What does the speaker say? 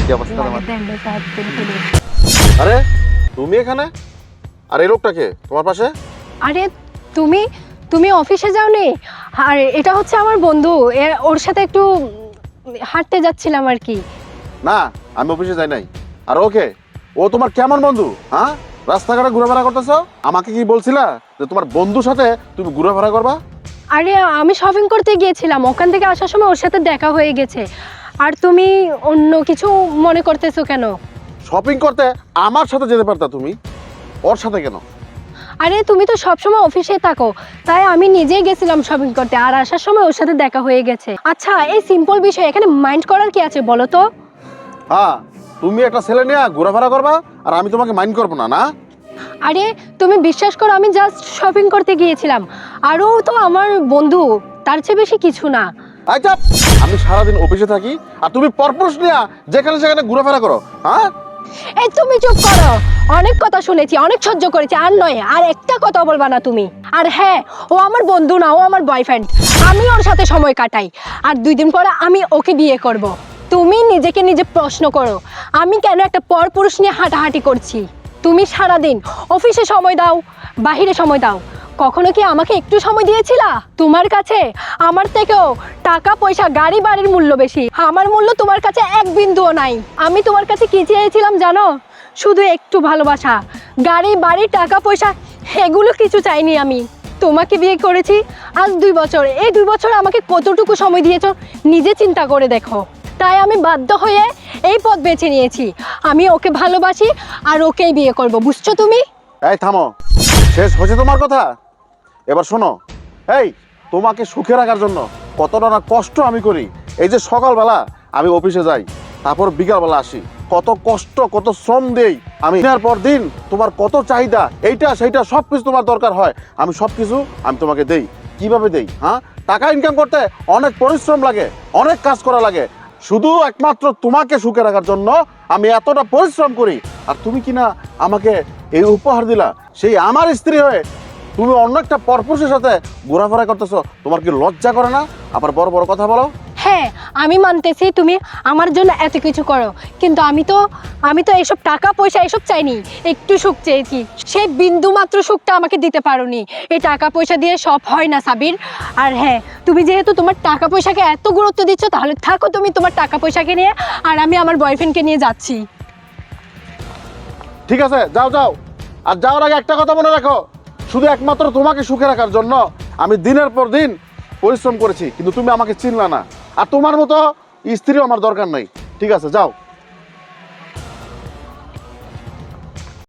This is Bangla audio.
কি অবস্থা তোমার? আরে তুমি এখানে? আর এই লোকটাকে তোমার পাশে? আরে তুমি তুমি অফিসে যাওনি? আর এটা হচ্ছে আমার বন্ধু, ওর সাথে একটু হাঁটতে যাচ্ছিলাম আর কি। না, আমি অফিসে যাই নাই। আর ওকে, ও তোমার কেমন বন্ধু? হ্যাঁ, রাস্তাঘাটে ঘোরাফেরা করতেছো? আমাকে কি বলছিলা যে তোমার বন্ধুর সাথে তুমি ঘোরাফেরা করবা? আরে আমি শপিং করতে গিয়েছিলাম, ওখান থেকে আসার সময় ওর সাথে দেখা হয়ে গেছে। আর তুমি অন্য কিছু মনে করতেছো কেন? শপিং করতে আমার সাথে যেতে পারতা তুমি, ওর সাথে কেন? আরে তুমি তো সবসময় অফিসে থাকো, তাই আমি নিজেই গেছিলাম শপিং করতে, আর আসার সময় ওর সাথে দেখা হয়ে গেছে। আচ্ছা, এই সিম্পল বিষয় এখানে মাইন্ড করার কি আছে বলো তো? হ্যাঁ, তুমি একটা ছেলে নিয়ে ঘোরাফেরা করবা আর আমি তোমাকে মাইন্ড করবো না, না? আরে তুমি বিশ্বাস করো, আমি জাস্ট শপিং করতে গিয়েছিলাম, আর ও তো আমার বন্ধু, তার চেয়ে বেশি কিছু না। আচ্ছা, আমি সারাদিন অফিসে থাকি আর তুমি পরপুরুষ নিয়ে যেখানে সেখানে ঘোরাফেরা করো, হ্যাঁ? এই তুমি চুপ করো, অনেক কথা শুনেছি, অনেক সহ্য করেছি, আর নয় আর একটা কথা বলবা না তুমি। আর হ্যাঁ, ও আমার বন্ধু না, ও আমার বয়ফ্রেন্ড। আমি ওর সাথে সময় কাটাই, আর 2 দিন পরে আমি ওকে বিয়ে করব। তুমি নিজেকে নিজে প্রশ্ন করো, আমি কেন একটা পরপুরুষ নিয়ে হাঁটাহাঁটি করছি? তুমি সারাদিন অফিসে সময় দাও, বাহিরে সময় দাও, কখনো কি আমাকে একটু সময় দিয়েছিলা? তোমার কাছে আমার থেকেও টাকা পয়সা গাড়ি বাড়ির মূল্য বেশি, আমার মূল্য তোমার কাছে এক বিন্দুও নাই। আমি তোমার কাছে কি চেয়েছিলাম জানো? শুধু একটু ভালোবাসা, গাড়ি বাড়ি টাকা পয়সা এগুলো কিছু চাইনি আমি। তোমাকে বিয়ে করেছি আজ 2 বছর, এই 2 বছর আমাকে কতটুকু সময় দিয়েছো নিজে চিন্তা করে দেখো। তাই আমি বাধ্য হয়ে এই পথ বেছে নিয়েছি, আমি ওকে ভালোবাসি আর ওকেই বিয়ে করব, বুঝছো তুমি? এই থামো, শেষ হয়েছে তোমার কথা? এবার শোনো, এই তোমাকে সুখে রাখার জন্য কতটা না কষ্ট আমি করি। এই যে সকালবেলা আমি অফিসে যাই, তারপর বিকালবেলা আসি, কত কষ্ট কত শ্রম দেই আমি দিনের পর দিন। তোমার কত চাহিদা, এইটা সেইটা সব কিছু তোমার দরকার হয়, আমি সব কিছু আমি তোমাকে দেই। কিভাবে দেই? হ্যাঁ, টাকা ইনকাম করতে অনেক পরিশ্রম লাগে, অনেক কাজ করা লাগে, শুধু একমাত্র তোমাকে সুখে রাখার জন্য আমি এতটা পরিশ্রম করি। আর তুমি কিনা আমাকে এই উপহার দিলা, সেই আমার স্ত্রী হয়ে তুমি অন্য একটা পরপুরুষের সাথে ঘোরাফেরা করতেছো। তোমার কি লজ্জা করে না? আবার বড় বড় কথা বলো। হ্যাঁ, আমি মানতেছি তুমি আমার জন্য এত কিছু করো, কিন্তু আমি তো এইসব টাকা পয়সা এসব চাইনি, একটু সুখ চেয়েছি। সেই বিন্দু মাত্র সুখটা আমাকে দিতে পারোনি। এই টাকা পয়সা দিয়ে সব হয় না সাবির। আর হ্যাঁ, তুমি যেহেতু তোমার টাকা পয়সাকে এত গুরুত্ব দিচ্ছ, তাহলে থাকো তুমি তোমার টাকা পয়সাকে নিয়ে, আর আমি আমার বয়ফ্রেন্ডকে নিয়ে যাচ্ছি। ঠিক আছে, যাও যাও। আর যাওয়ার আগে একটা কথা মনে রাখো, শুধু একমাত্র তোমাকে সুখে রাখার জন্য আমি দিনের পর দিন পরিশ্রম করেছি, কিন্তু তুমি আমাকে চিনলা না। আর তোমার মতো স্ত্রীও আমার দরকার নাই। ঠিক আছে, যাও।